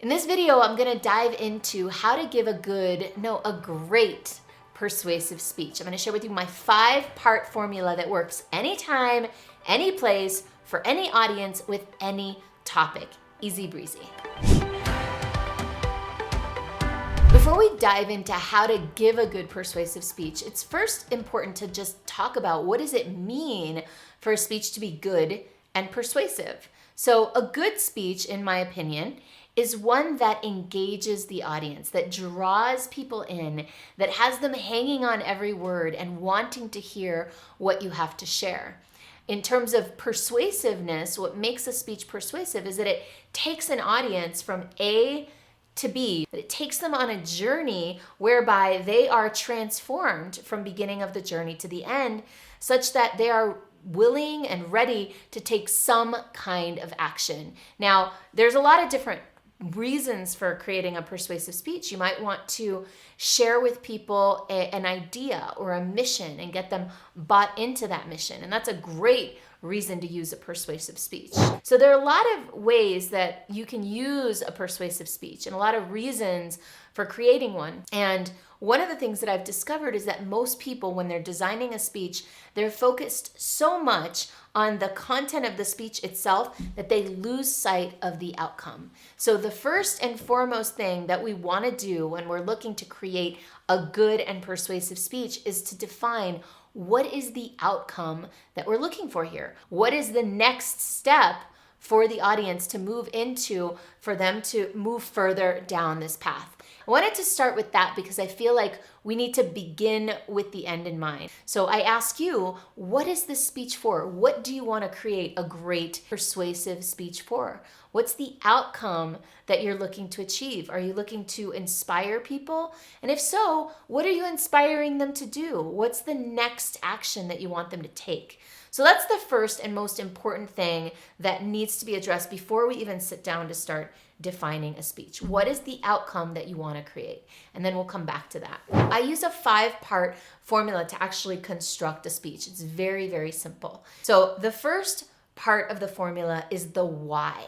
In this video, I'm gonna dive into how to give a great persuasive speech. I'm gonna share with you my 5-part formula that works anytime, any place, for any audience, with any topic. Easy breezy. Before we dive into how to give a good persuasive speech, it's first important to just talk about what does it mean for a speech to be good and persuasive. So a good speech, in my opinion, is one that engages the audience, that draws people in, that has them hanging on every word and wanting to hear what you have to share. In terms of persuasiveness, what makes a speech persuasive is that it takes an audience from A to B, that it takes them on a journey whereby they are transformed from beginning of the journey to the end, such that they are willing and ready to take some kind of action. Now, there's a lot of different reasons for creating a persuasive speech. You might want to share with people an idea or a mission and get them bought into that mission. And that's a great reason to use a persuasive speech. So there are a lot of ways that you can use a persuasive speech and a lot of reasons for creating one. And one of the things that I've discovered is that most people, when they're designing a speech, they're focused so much on the content of the speech itself that they lose sight of the outcome. So the first and foremost thing that we want to do when we're looking to create a good and persuasive speech is to define what is the outcome that we're looking for here. What is the next step for the audience to move into, for them to move further down this path? I wanted to start with that because I feel like we need to begin with the end in mind. So I ask you, what is this speech for? What do you want to create a great persuasive speech for? What's the outcome that you're looking to achieve? Are you looking to inspire people? And if so, what are you inspiring them to do? What's the next action that you want them to take? So that's the first and most important thing that needs to be addressed before we even sit down to start defining a speech. What is the outcome that you want to create? And then we'll come back to that. I use a 5-part formula to actually construct a speech. It's very, very simple. So the first part of the formula is the why.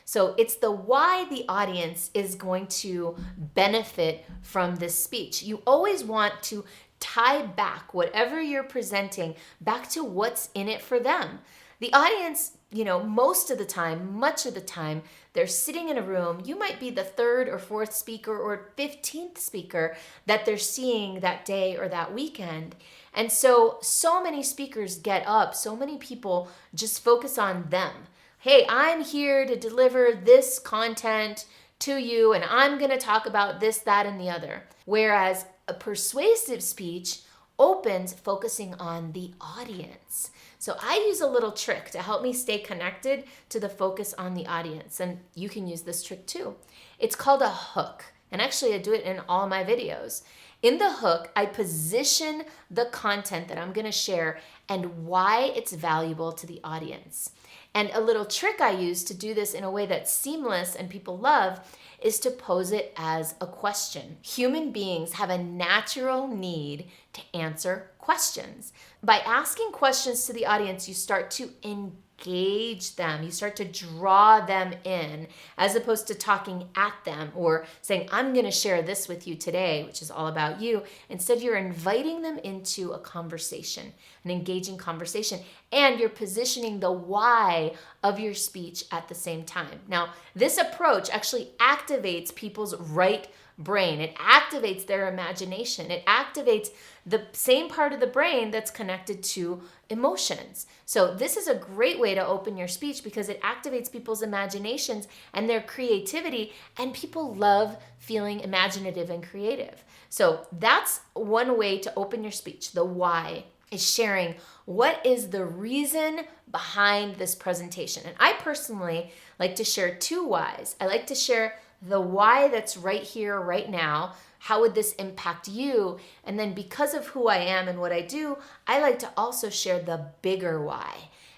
So it's the why the audience is going to benefit from this speech. You always want to tie back whatever you're presenting back to what's in it for them. The audience, most of the time, much of the time, they're sitting in a room. You might be the 3rd or 4th speaker or 15th speaker that they're seeing that day or that weekend. And so many speakers get up, so many people just focus on them. Hey, I'm here to deliver this content to you, and I'm going to talk about this, that, and the other. Whereas a persuasive speech opens focusing on the audience. So I use a little trick to help me stay connected to the focus on the audience. And you can use this trick too. It's called a hook. And actually I do it in all my videos. In the hook, I position the content that I'm going to share and why it's valuable to the audience. And a little trick I use to do this in a way that's seamless and people love is to pose it as a question. Human beings have a natural need to answer questions. By asking questions to the audience, you start to engage them. You start to draw them in, as opposed to talking at them or saying, I'm going to share this with you today, which is all about you. Instead, you're inviting them into a conversation, an engaging conversation, and you're positioning the why of your speech at the same time. Now, this approach actually activates people's right brain. It activates their imagination. It activates the same part of the brain that's connected to emotions. So this is a great way to open your speech because it activates people's imaginations and their creativity, and people love feeling imaginative and creative. So that's one way to open your speech. The why is sharing what is the reason behind this presentation. And I personally like to share 2 whys. I like to share the why that's right here, right now. How would this impact you? And then because of who I am and what I do, I like to also share the bigger why.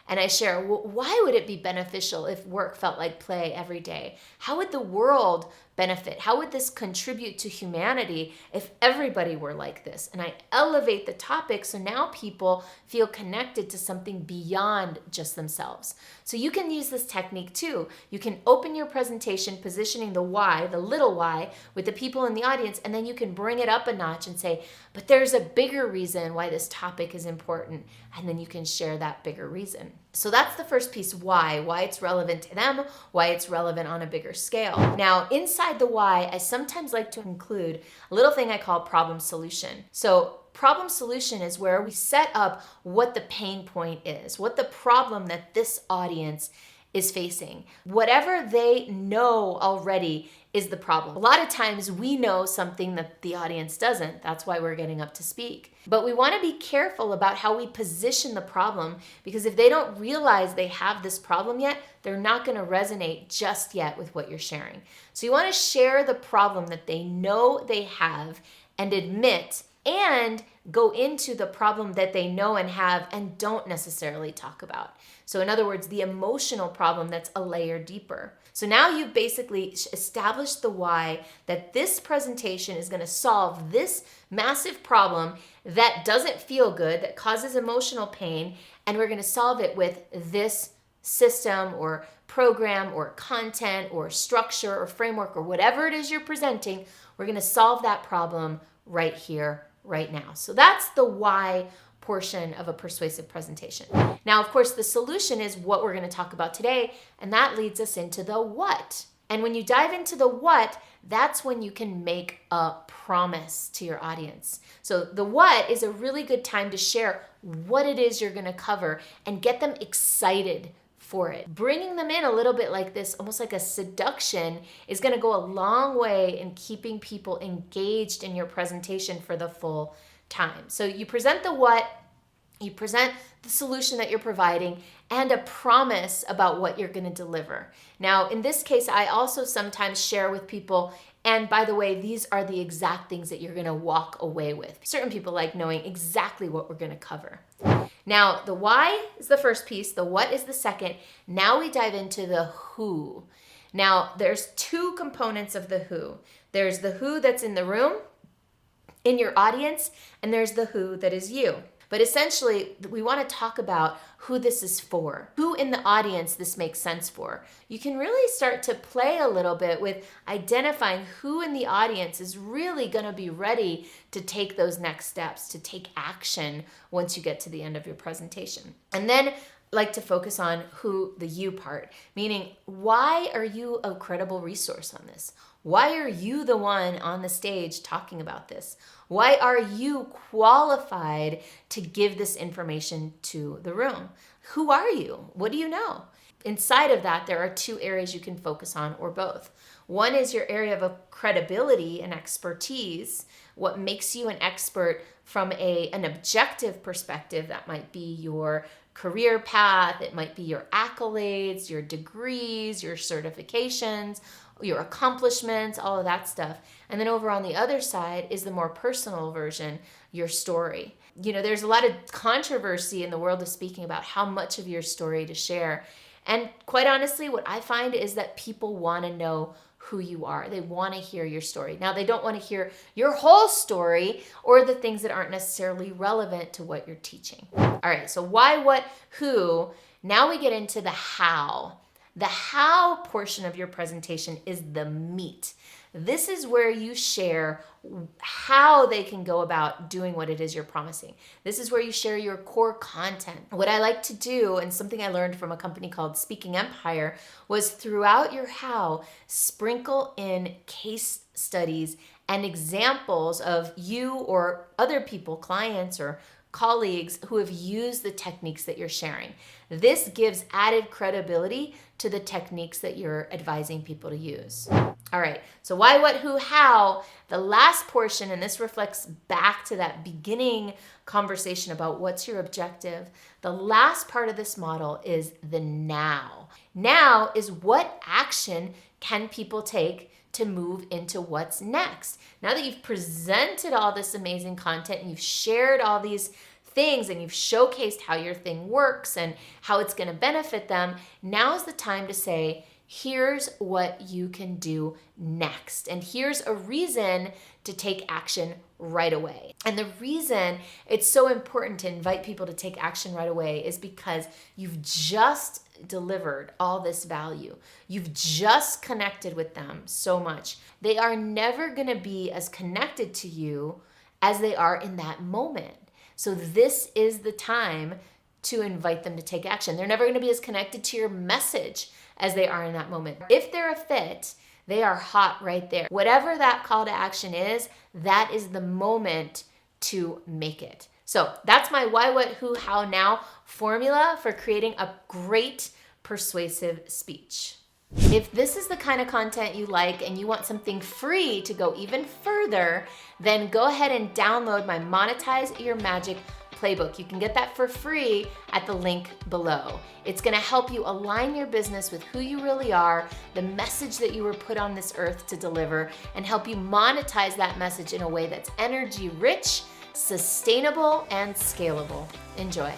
And I share, why would it be beneficial if work felt like play every day? How would the world benefit? How would this contribute to humanity if everybody were like this? And I elevate the topic so now people feel connected to something beyond just themselves. So you can use this technique too. You can open your presentation positioning the why, the little why, with the people in the audience, and then you can bring it up a notch and say, but there's a bigger reason why this topic is important, and then you can share that bigger reason. So that's the first piece, why it's relevant to them, why it's relevant on a bigger scale. Now, inside the why, I sometimes like to include a little thing I call problem solution. So problem solution is where we set up what the pain point is, what the problem that this audience is facing. Whatever they know already is the problem. A lot of times we know something that the audience doesn't. That's why we're getting up to speak. But we want to be careful about how we position the problem, because if they don't realize they have this problem yet, they're not going to resonate just yet with what you're sharing. So you want to share the problem that they know they have and admit, and go into the problem that they know and have and don't necessarily talk about. So in other words, the emotional problem that's a layer deeper. So now you've basically established the why, that this presentation is going to solve this massive problem that doesn't feel good, that causes emotional pain, and we're going to solve it with this system or program or content or structure or framework or whatever it is you're presenting. We're going to solve that problem right here, right now. So that's the why portion of a persuasive presentation. Now, of course, the solution is what we're going to talk about today, and that leads us into the what. And when you dive into the what, that's when you can make a promise to your audience. So the what is a really good time to share what it is you're going to cover and get them excited for it. Bringing them in a little bit like this, almost like a seduction, is going to go a long way in keeping people engaged in your presentation for the full time. So you present the what, you present the solution that you're providing, and a promise about what you're going to deliver. Now, in this case, I also sometimes share with people, and by the way, these are the exact things that you're going to walk away with. Certain people like knowing exactly what we're going to cover. Now, the why is the first piece, the what is the second. Now we dive into the who. Now, there's two components of the who. There's the who that's in the room, in your audience, and there's the who that is you. But essentially, we want to talk about who this is for, who in the audience this makes sense for. You can really start to play a little bit with identifying who in the audience is really going to be ready to take those next steps, to take action once you get to the end of your presentation. And then like to focus on who, the you part, meaning why are you a credible resource on this? Why are you the one on the stage talking about this? Why are you qualified to give this information to the room? Who are you? What do you know? Inside of that, there are two areas you can focus on, or both. One is your area of credibility and expertise, what makes you an expert from an objective perspective. That might be your career path, it might be your accolades, your degrees, your certifications, your accomplishments, all of that stuff. And then over on the other side is the more personal version, your story. You know, there's a lot of controversy in the world of speaking about how much of your story to share. And quite honestly, what I find is that people want to know who you are. They want to hear your story. Now, they don't want to hear your whole story or the things that aren't necessarily relevant to what you're teaching. All right, so why, what, who? Now we get into the how. The how portion of your presentation is the meat. This is where you share how they can go about doing what it is you're promising. This is where you share your core content. What I like to do, and something I learned from a company called Speaking Empire, was throughout your how, sprinkle in case studies and examples of you or other people, clients or colleagues who have used the techniques that you're sharing. This gives added credibility to the techniques that you're advising people to use. All right, so why, what, who, how? The last portion, and this reflects back to that beginning conversation about what's your objective. The last part of this model is the now. Now is what action can people take to move into what's next. Now that you've presented all this amazing content and you've shared all these things and you've showcased how your thing works and how it's going to benefit them, now is the time to say, here's what you can do next. And here's a reason to take action right away. And the reason it's so important to invite people to take action right away is because you've just delivered all this value. You've just connected with them so much. They are never going to be as connected to you as they are in that moment. So this is the time to invite them to take action. They're never going to be as connected to your message as they are in that moment. If they're a fit, they are hot right there. Whatever that call to action is, that is the moment to make it. So that's my why, what, who, how, now formula for creating a great persuasive speech. If this is the kind of content you like and you want something free to go even further, then go ahead and download my Monetize Your Magic playbook. You can get that for free at the link below. It's going to help you align your business with who you really are, the message that you were put on this earth to deliver, and help you monetize that message in a way that's energy rich, sustainable, and scalable. Enjoy.